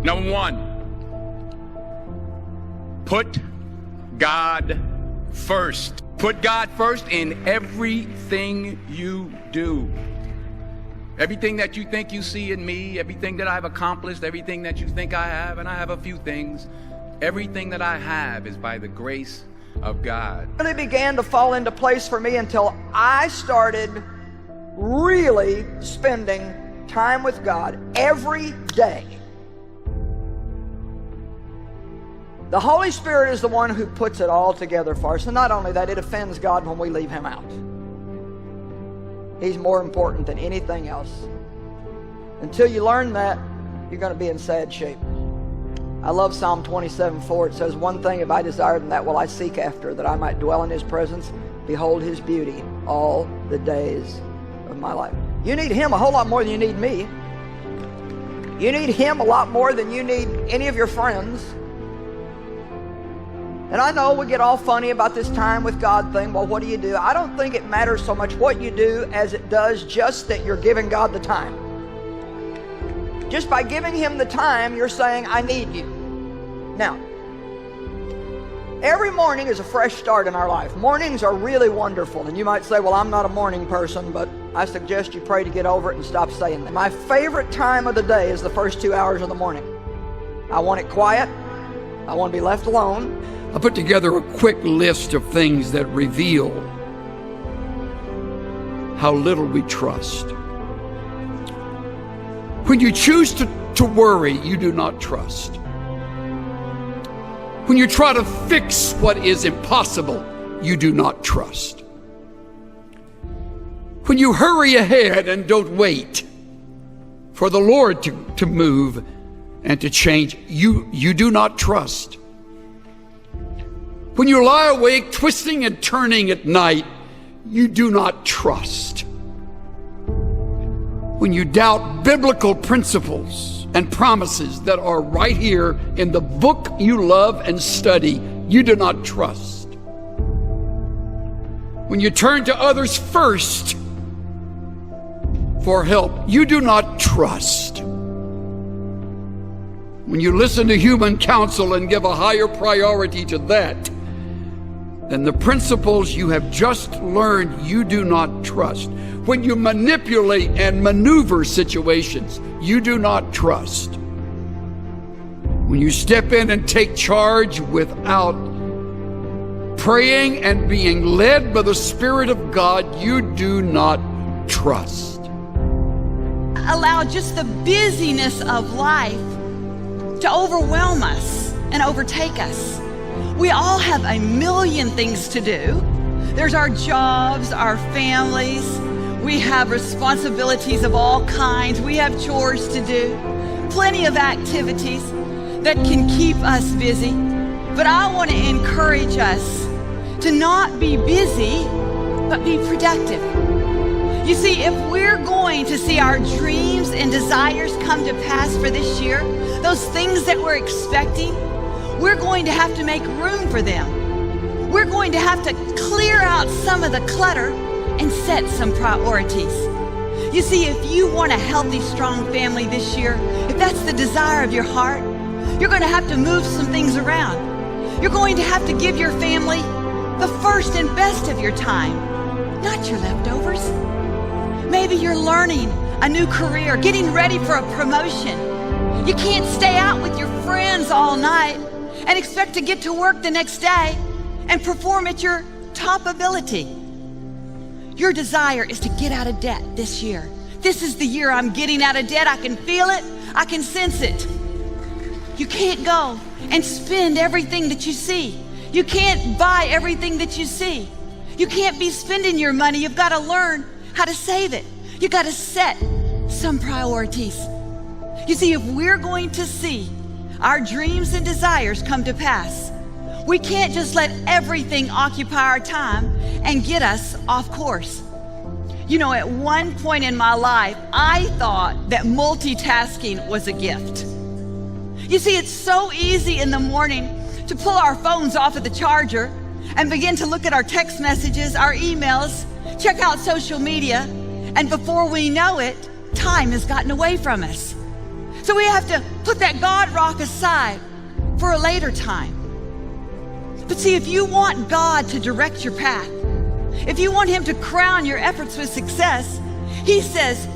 Number one, put God first. Put God first in everything you do. Everything that you think you see in me, everything that I've accomplished, everything that you think I have, and I have a few things, everything that I have is by the grace of God. It really began to fall into place for me until I started really spending time with God every day. The Holy Spirit is the one who puts it all together for us. And not only that, it offends God when we leave Him out. He's more important than anything else. Until you learn that, you're going to be in sad shape. I love Psalm 27:4. It says, "One thing have I desired, and that will I seek after, that I might dwell in His presence, behold His beauty all the days of my life." You need Him a whole lot more than you need me. You need Him a lot more than you need any of your friends. And I know we get all funny about this time with God thing. Well, what do you do? I don't think it matters so much what you do as it does just that you're giving God the time. Just by giving Him the time, you're saying, I need you. Now, every morning is a fresh start in our life. Mornings are really wonderful. And you might say, well, I'm not a morning person, but I suggest you pray to get over it and stop saying that. My favorite time of the day is the first 2 hours of the morning. I want it quiet. I want to be left alone. I put together a quick list of things that reveal how little we trust. When you choose to worry, you do not trust. When you try to fix what is impossible, you do not trust. When you hurry ahead and don't wait for the Lord to move and to change, you do not trust. When you lie awake, twisting and turning at night, you do not trust. When you doubt biblical principles and promises that are right here in the book you love and study, you do not trust. When you turn to others first for help, you do not trust. When you listen to human counsel and give a higher priority to that than the principles you have just learned, you do not trust. When you manipulate and maneuver situations, you do not trust. When you step in and take charge without praying and being led by the Spirit of God, you do not trust. Allow just the busyness of life to overwhelm us and overtake us. We all have a million things to do. There's our jobs, our families. We have responsibilities of all kinds. We have chores to do. Plenty of activities that can keep us busy. But I want to encourage us to not be busy, but be productive. You see, if we're going to see our dreams and desires come to pass for this year, those things that we're expecting, we're going to have to make room for them. We're going to have to clear out some of the clutter and set some priorities. You see, if you want a healthy, strong family this year, if that's the desire of your heart, you're going to have to move some things around. You're going to have to give your family the first and best of your time, not your leftovers. Maybe you're learning a new career, getting ready for a promotion. You can't stay out with your friends all night and expect to get to work the next day and perform at your top ability. Your desire is to get out of debt this year. This is the year I'm getting out of debt. I can feel it. I can sense it. You can't go and spend everything that you see. You can't buy everything that you see. You can't be spending your money. You've got to learn how to save it. You got to set some priorities. You see, if we're going to see our dreams and desires come to pass, we can't just let everything occupy our time and get us off course. You know, at one point in my life, I thought that multitasking was a gift. You see, it's so easy in the morning to pull our phones off of the charger and begin to look at our text messages, our emails, check out social media, and before we know it, time has gotten away from us. So we have to put that God rock aside for a later time. But see, if you want God to direct your path, if you want Him to crown your efforts with success, He says,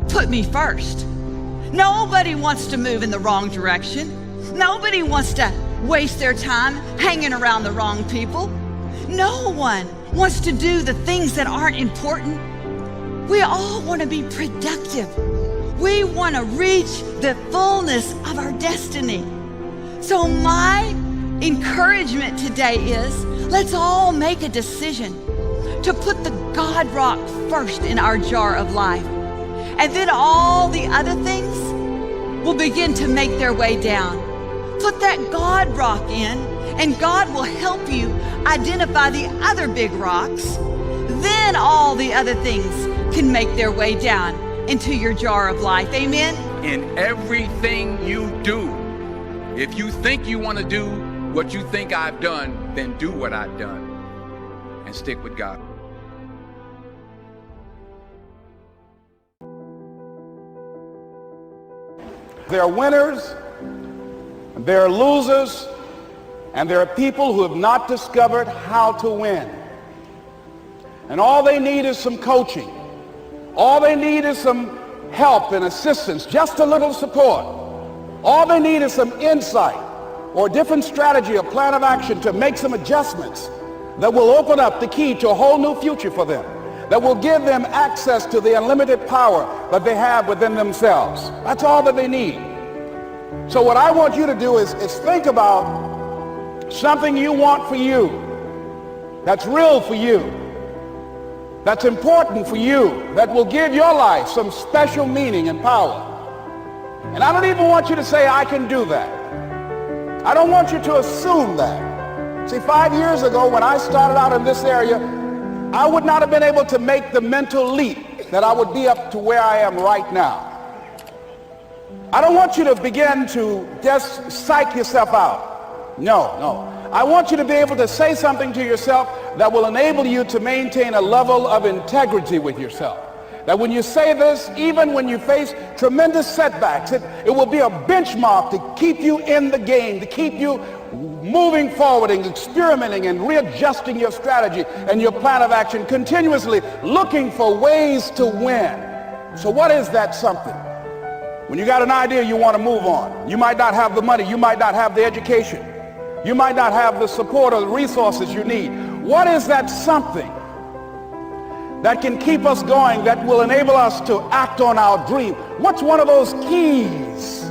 put me first. Nobody wants to move in the wrong direction. Nobody wants to waste their time hanging around the wrong people. No one wants to do the things that aren't important. We all want to be productive. We want to reach the fullness of our destiny. So my encouragement today is, let's all make a decision to put the God rock first in our jar of life. And then all the other things will begin to make their way down. Put that God rock in, and God will help you identify the other big rocks. Then all the other things can make their way down into your jar of life. Amen? In everything you do, if you think you want to do what you think I've done, then do what I've done and stick with God. There are winners, and there are losers, and there are people who have not discovered how to win. And all they need is some coaching. All they need is some help and assistance, just a little support. All they need is some insight or a different strategy, a plan of action to make some adjustments that will open up the key to a whole new future for them, that will give them access to the unlimited power that they have within themselves. That's all that they need. So what I want you to do is think about something you want for you, that's real for you, that's important for you, that will give your life some special meaning and power. And I don't even want you to say, I can do that. I don't want you to assume that. See, 5 years ago when I started out in this area, I would not have been able to make the mental leap that I would be up to where I am right now. I don't want you to begin to just psych yourself out. No. I want you to be able to say something to yourself that will enable you to maintain a level of integrity with yourself. That when you say this, even when you face tremendous setbacks, it will be a benchmark to keep you in the game, to keep you moving forward and experimenting and readjusting your strategy and your plan of action, continuously looking for ways to win. So what is that something? When you got an idea you want to move on, you might not have the money, you might not have the education, you might not have the support or the resources you need. What is that something that can keep us going, that will enable us to act on our dream? What's one of those keys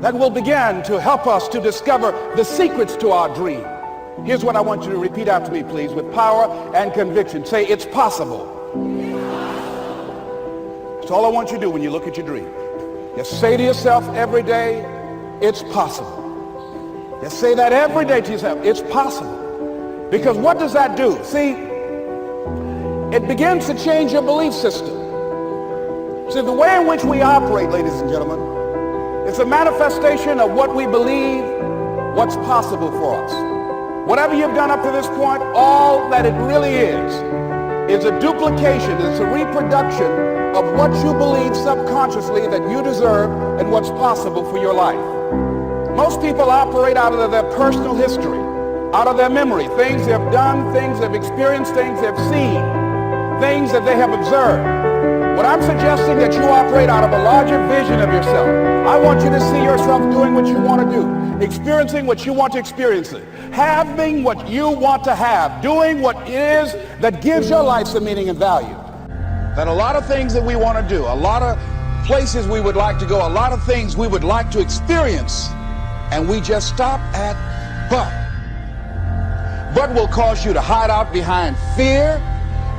that will begin to help us to discover the secrets to our dream? Here's what I want you to repeat after me, please, with power and conviction. Say, it's possible. That's all I want you to do when you look at your dream. Just say to yourself every day, it's possible. Just say that every day to yourself, it's possible. Because what does that do? See, it begins to change your belief system. See, the way in which we operate, ladies and gentlemen, it's a manifestation of what we believe, what's possible for us. Whatever you've done up to this point, all that it really is a duplication, it's a reproduction of what you believe subconsciously that you deserve and what's possible for your life. Most people operate out of their personal history, out of their memory, things they've done, things they've experienced, things they've seen, things that they have observed. What I'm suggesting that you operate out of a larger vision of yourself. I want you to see yourself doing what you want to do, experiencing what you want to experience, having what you want to have, doing what it is that gives your life some meaning and value. That a lot of things that we want to do, a lot of places we would like to go, a lot of things we would like to experience, and we just stop at but. But will cause you to hide out behind fear.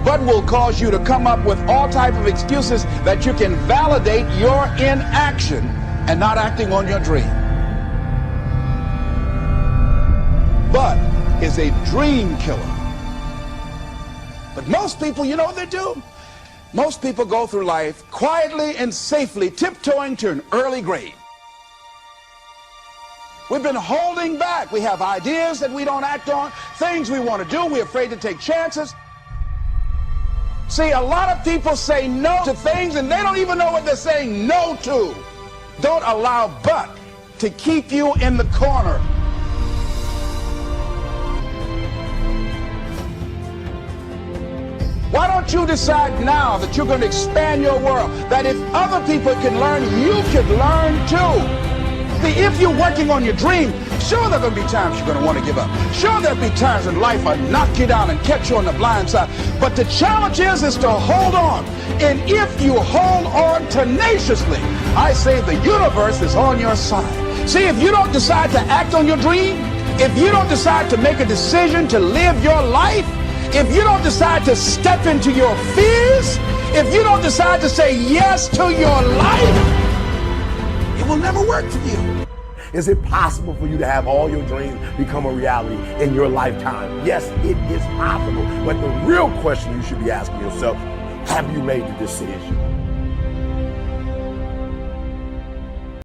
But will cause you to come up with all type of excuses that you can validate your inaction and not acting on your dream. But is a dream killer. But most people, you know what they do? Most people go through life quietly and safely tiptoeing to an early grave. We've been holding back. We have ideas that we don't act on, things we want to do. We're afraid to take chances. See, a lot of people say no to things and they don't even know what they're saying no to. Don't allow but to keep you in the corner. Why don't you decide now that you're going to expand your world? That if other people can learn, you can learn too. See, if you're working on your dream, sure there are going to be times you're going to want to give up. Sure there'll be times in life I'll knock you down and catch you on the blind side. But the challenge is to hold on. And if you hold on tenaciously, I say the universe is on your side. See, if you don't decide to act on your dream, if you don't decide to make a decision to live your life, if you don't decide to step into your fears, if you don't decide to say yes to your life, it will never work for you. Is it possible for you to have all your dreams become a reality in your lifetime? Yes, it is possible. But the real question you should be asking yourself, have you made the decision?